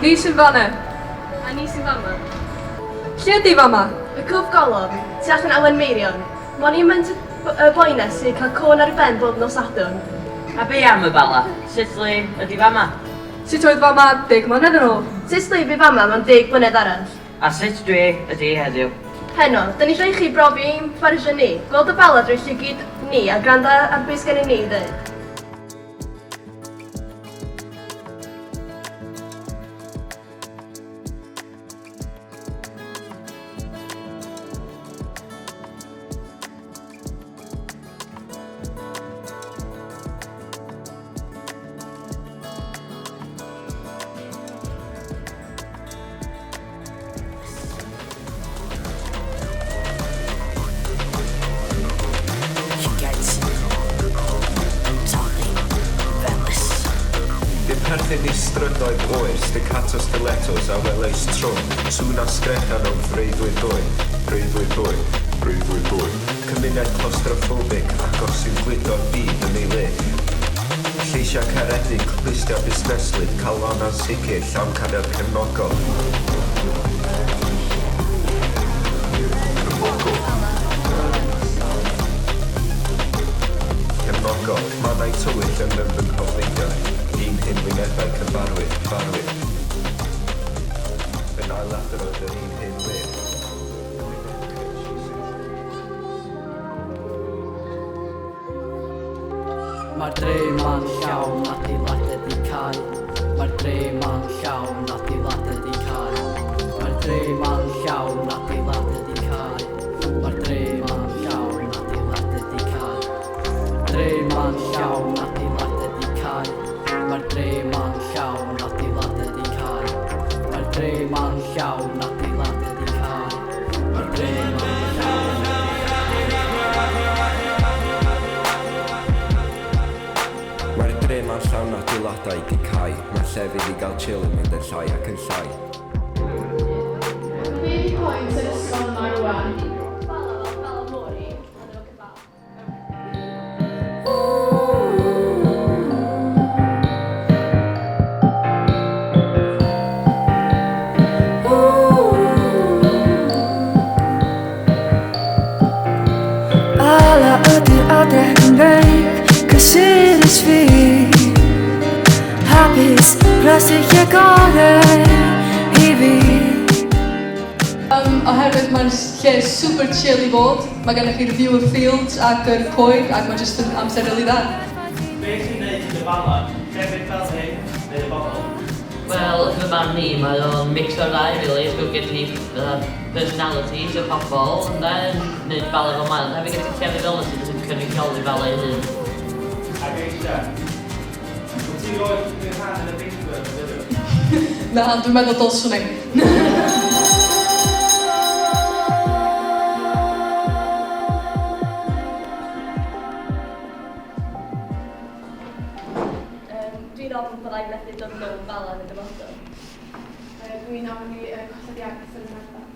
Ni sy'n fanna. A ni sy'n fama. Lle ydi fama? Y cwf golwg, tu allan Elen Meirion. Monument y boenau sy'n cael côn ar y ben bob nos Sadwrn. A be am y Bala? Sut le ydi fama? Sut oedd fama 10 mlynedd yn ôl? Sut le fi fama mewn 10 blynedd arall? A sut dwi ydi heddiw? Heno, dyn ni rhoi chi brofi ein ffarisiwn ni. Gweld y Bala drwy llygyd ni a gwrando ar beth gen i ni ddweud. Perthyn i strydoedd oer, staccato stilettos a welais trwm, sŵn a sgrechan o'n freuddwyd dwy. Cymuned claustrophobic agos sy'n gludo'r byd yn ei le. Lleisiau caredig, clustia busneslyd, calon a sicr, llawn cader cefnogol. Mannau tywyll yn fy nghofleidiau. Un hyn wynebau cyfarwydd. Fe'n ailadrodd yr un hyn wir. Mae'r dre ma'n llawn adeilad ydi cael. Mae'r dre ma'n llawn adeilad ydi cael. Mae'r dre ma'n llawn adeilad ydi cael. Mae'r dre ma'n llawn adeilad ydi cael. Dre ma'n llawn adeilad ydi cael. Mae'r dre ma'n llawn adeilad ydi cael. Mae'r dre ma'n llawn adeilad ydi cael. Mae'r dre ma'n llawn Mae'r dre ma'n llawn adeiladau di cau. Mae llefydd i gael chill yn mynd yn llai ac yn llai. Fi wedi pwynt yr ysgol yma rwan. Bala ydy'r adeg yn neud cysurus fi. Hapus, plastig y gorau i fi. Oherwydd mae'n lle super chill i fod. Mae gennych chi'r view of fields ac yr coed ac mae jyst yn amser rili dda. Beth sy'n gwneud yn y Bala? Llefydd fel hyn neu y bobl? Wel, yn fy marn ni, mae o'n mix o'r ddau, really. Dwi'n gyda ni personalities y pobl, nid Bala fel mael. Hefyd gyda llefydd fel sydd yn cynrychioli Bala ei hun. Ac eisiau? Wyt ti roed yn rhan yn y bigford yn ddydw? Na, dwi'n meddwl dylswn i. Dwi'n ofn bod rhaid methu dod nôl Bala yn y dyfodol. Dwi'n ofn i gosodiadau sy'n ymwneud.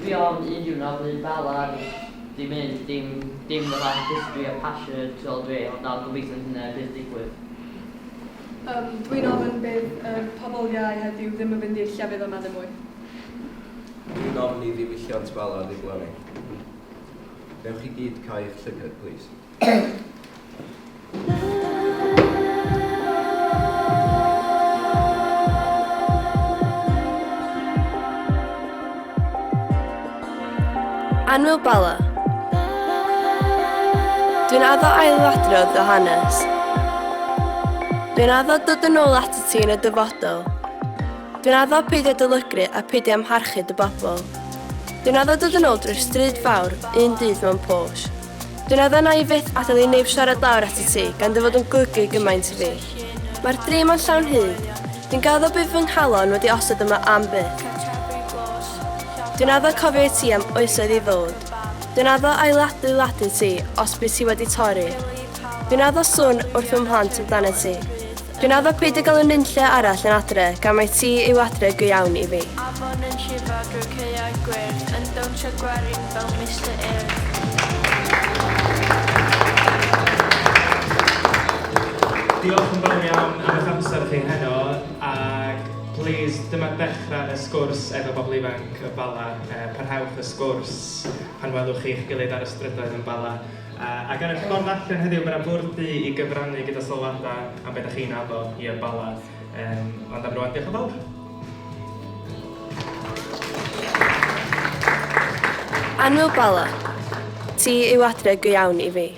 Dwi o'n unrhyw noflu Bala, dim fatha history a passion tol dwi, ond nawr gobeithio hynna bydd digwydd. Dwi'n ofn bydd pobl iau heddiw ddim yn fynd i'r llefydd yma ddim mwy. Dwi'n ofn i ddiwylliant Bala ddiflannu. Newch chi gyd cael eich llygad, please. Anwyl Bala. Dwi'n addo ailadrodd o hanes. Dwi'n addo dod yn ôl ati ti yn y dyfodol. Dwi'n addo peidio dylygru a peidio amharchu dy bobl. Dwi'n addo dod yn ôl drwy'r stryd fawr, un dydd mewn Porsche. Dwi'n addo na i fyth adael i neb siarad lawr ati ti, gan dy fod yn glygu gymaint i fi. Mae'r dream o'n llawn hyd. Dwi'n gaddo bydd fy nghalon wedi osod yma am byth. Dwi'n addo cofio i ti am oesoedd i ddod. Dwi'n addo ailadu ti os bydd ti wedi torri. Dwi'n addo sôn wrth fy mhlant amdano ti. Dwi'n addo peidio gael y nunlle arall yn adre, gan mai ti yw adre go iawn i fi. Afon yn llifo drwy caeau gwyrdd, yn dawnsio gwerin fel Mr. Earth. Diolch yn fawr iawn am eich amser chi heno, ac please, dyma dechrau y sgwrs efo bobl ifanc y Bala. Parhewch y sgwrs pan welwch chi'ch gilydd ar y strydoedd yn Bala. Ac ar eich ffordd allan heddiw, mae'na bwrdd i gyfrannu gyda sylwadau am beth ych chi'n addo i y Bala. Ond am rwan, diolch yn fawr. Anwyl Bala, ti yw adre go iawn i fi.